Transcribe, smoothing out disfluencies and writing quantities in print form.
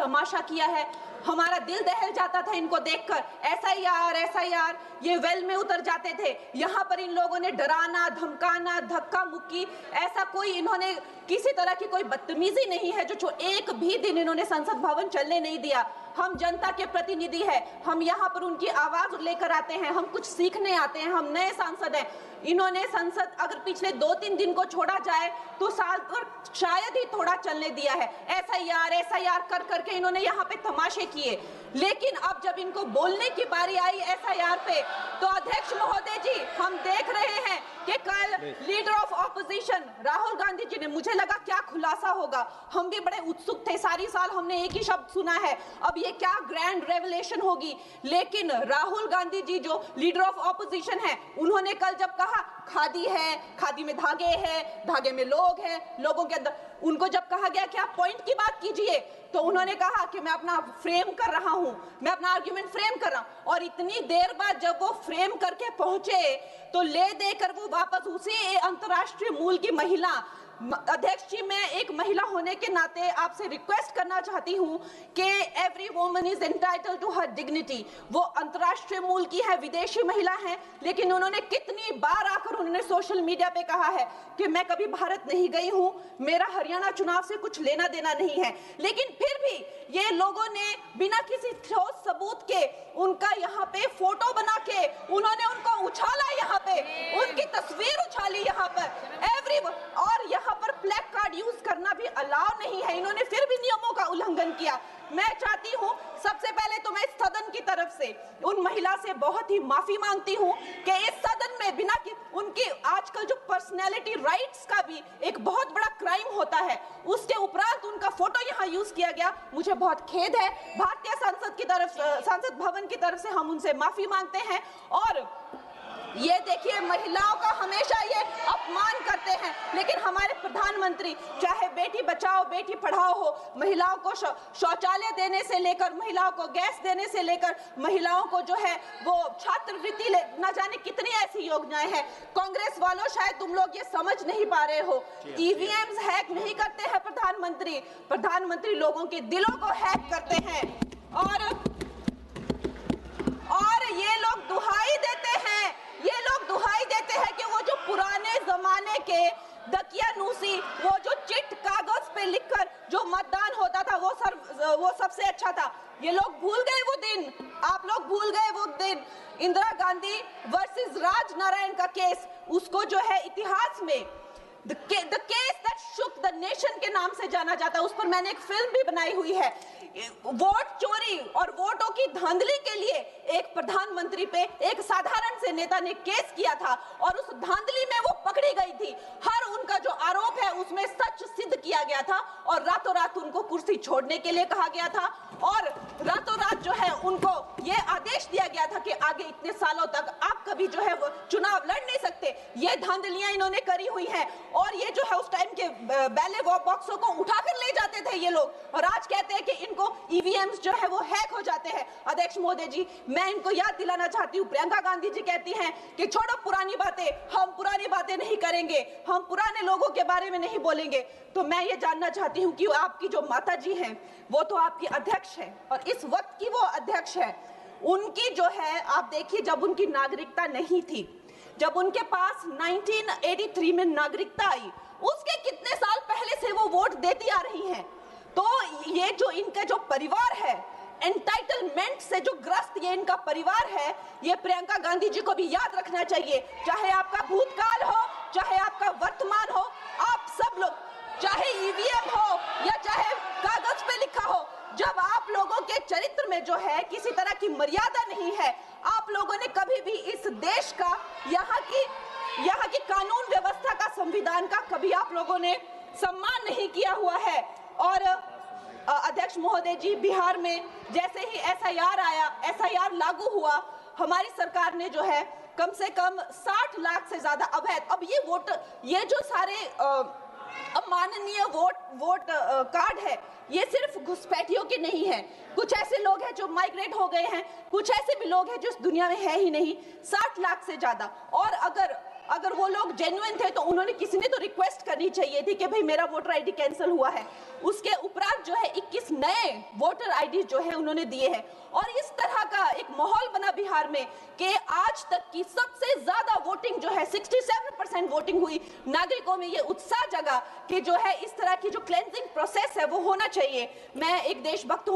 तमाशा किया है। हमारा दिल दहल जाता था इनको देखकर। एसआईआर ये वेल में उतर जाते थे। यहाँ पर इन लोगों ने डराना, धमकाना, धक्का मुक्की, ऐसा कोई इन्होंने किसी तरह की कोई बदतमीजी नहीं है जो एक भी दिन इन्होंने संसद भवन चलने नहीं दिया। हम जनता के प्रतिनिधि हैं, हम यहाँ पर उनकी आवाज लेकर आते हैं, हम कुछ सीखने आते हैं, हम नए सांसद हैं। इन्होंने संसद अगर पिछले 2-3 दिन को छोड़ा जाए तो साल भर शायद ही थोड़ा चलने दिया है। एसआईआर कर करके इन्होंने यहाँ पे तमाशे किए। लेकिन अब जब इनको बोलने की बारी आई एसआईआर पे, तो अध्यक्ष महोदय जी, हम देख रहे हैं कि कल leader of opposition Rahul Gandhi ji ने, मुझे लगा क्या खुलासा होगा, हम भी बड़े उत्सुक थे, सारी साल हमने एक ही शब्द सुना है, अब ये क्या ग्रैंड रेवलेशन होगी। लेकिन राहुल गांधी जी जो लीडर ऑफ ऑपोजिशन है, उन्होंने कल जब कहा खादी है, खादी में धागे हैं, धागे में लोग हैं, लोगों के अंदर, उनको जब कहा गया कि आप पॉइंट की बात कीजिए, तो उन्होंने कहा कि मैं अपना फ्रेम कर रहा हूं, मैं अपना आर्ग्यूमेंट फ्रेम कर रहा हूं। और इतनी देर बाद जब वो फ्रेम करके पहुंचे तो ले देकर वो वापस उसी अंतर्राष्ट्रीय मूल की महिला, अध्यक्ष जी, मैं एक महिला होने के नाते आपसे रिक्वेस्ट करना चाहती हूं कि every woman is entitled to her dignity. वो अंतर्राष्ट्रीय मूल की है, विदेशी महिला है, लेकिन उन्होंने कितनी बार आकर उन्होंने सोशल मीडिया पे कहा है कि मैं कभी भारत नहीं गई हूं, मेरा हरियाणा चुनाव से कुछ लेना देना नहीं है। लेकिन फिर भी ये लोगों ने बिना किसी ठोस सबूत के उनका यहाँ पे फोटो बना के उन्होंने उनको उछाला, यहाँ पे उनकी तस्वीर उछाली यहाँ पर और यहाँ पर प्लेक कार्ड यूज करना भी अलाउ नहीं है। इन्होंने फिर भी नियमों का उल्लंघन किया। मैं चाहती हूँ सबसे पहले तो मैं इस सदन की तरफ से उन महिला से बहुत ही माफी मांगती हूँ कि इस सदन में बिना कि उनकी आजकल जो पर्सनैलिटी राइट्स का भी एक बहुत बड़ा क्राइम होता है, उसके उपरांत उनका फोटो यहाँ यूज किया गया। मुझे बहुत खेद है। भारतीय संसद भवन की तरफ से हम उनसे माफी मांगते हैं। और ये देखिए, महिलाओं का हमेशा ये अपमान करते हैं, लेकिन हमारे प्रधानमंत्री चाहे बेटी बचाओ बेटी पढ़ाओ हो, महिलाओं को शौचालय देने से लेकर, महिलाओं को गैस देने से लेकर, महिलाओं को जो है वो छात्रवृत्ति, न जाने कितनी ऐसी योजनाएं हैं। कांग्रेस वालों, शायद तुम लोग ये समझ नहीं पा रहे हो, ईवीएम्स हैक नहीं करते हैं प्रधानमंत्री लोगों के दिलों को हैक करते हैं। और ये लोग दुहाई देते हैं कि वो जो पुराने जमाने के दकियानूसी, वो जो चिट कागज पे लिखकर जो मतदान होता था वो सबसे अच्छा था। ये लोग भूल गए वो दिन, आप लोग भूल गए वो दिन। इंदिरा गांधी वर्सेस राज नारायण का केस, उसको जो है इतिहास में The case that shook the nation के नाम से जाना जाता है। उस पर मैंने एक फिल्म भी बनाई हुई है। वोट चोरी और वोटों की धांधली के लिए एक प्रधानमंत्री पे एक साधारण से नेता ने केस किया था और उस धांधली में वो पकड़ी गई थी। हर उनका जो आरोप है उसमें सच सिद्ध किया गया था और रातों रात उनको कुर्सी छोड़ने के लिए कहा गया था और रातों रात जो है उनको ये आदेश दिया गया था कि आगे इतने सालों तक आप कभी जो है वो चुनाव लड़ नहीं सकते। ये धांधलियां इन्होंने करी हुई हैं और ये जो है उस टाइम के बैलेट बॉक्सों को उठाकर ले जाते थे ये लोग, और आज कहते हैं कि इनको ईवीएम्स जो है वो हैक हो जाते हैं। अध्यक्ष महोदय जी, मैं इनको याद दिलाना चाहती हूँ, प्रियंका गांधी जी कहती हैं कि छोड़ो पुरानी बातें, हम पुरानी बातें नहीं करेंगे, हम पुराने लोगों के बारे में नहीं बोलेंगे। तो मैं ये जानना चाहती हूँ कि आपकी जो माता जी हैं वो तो आपकी अध्यक्ष है और इस वक्त की वो अध्यक्ष है, उनकी जो है आप देखिए, जब उनकी नागरिकता नहीं थी, जब उनके पास 1983 में नागरिकता आई, उसके कितने साल पहले से वो वोट देती आ रही हैं। तो ये जो इनका जो परिवार है, एंटाइटलमेंट से जो ग्रस्त ये इनका परिवार है, ये प्रियंका गांधी जी को भी याद रखना चाहिए। चाहे आपका भूतकाल हो, चाहे आपका वर्तमान हो, आप सब लोग, चाहे ईवीएम हो या चाहे कागज पे लिखा हो, जब आप लोगों के चरित्र में जो है किसी तरह की मर्यादा नहीं है, आप लोगों ने कभी भी इस देश का, यहाँ की कानून व्यवस्था का, संविधान का कभी आप लोगों ने सम्मान नहीं किया हुआ है। और अध्यक्ष महोदय जी, बिहार में जैसे ही एसआईआर लागू हुआ, हमारी सरकार ने जो है कम से कम 60 लाख से ज्यादा अवैध, अब ये वोट, ये जो सारे अमाननीय वोट कार्ड है, ये सिर्फ घुसपैठियों के नहीं है, कुछ ऐसे लोग हैं जो माइग्रेट हो गए हैं, कुछ ऐसे भी लोग हैं जो इस दुनिया में है ही नहीं, 60 लाख से ज्यादा। और अगर अगर वो लोग जेन्युइन थे तो उन्होंने किसी ने तो रिक्वेस्ट करनी चाहिए थी कि भाई मेरा वोटर आईडी कैंसिल हुआ है। उसके उपरांत जो है 21 नए वोटर आईडी जो है उन्होंने दिए हैं और इस तरह का एक माहौल बना बिहार में कि आज तक की सबसे ज्यादा वोटिंग जो है 67% वोटिंग हुई। नागरिकों में ये उत्साह जगा कि जो है इस तरह की जो क्लेंजिंग प्रोसेस है वो होना चाहिए। मैं एक देशभक्त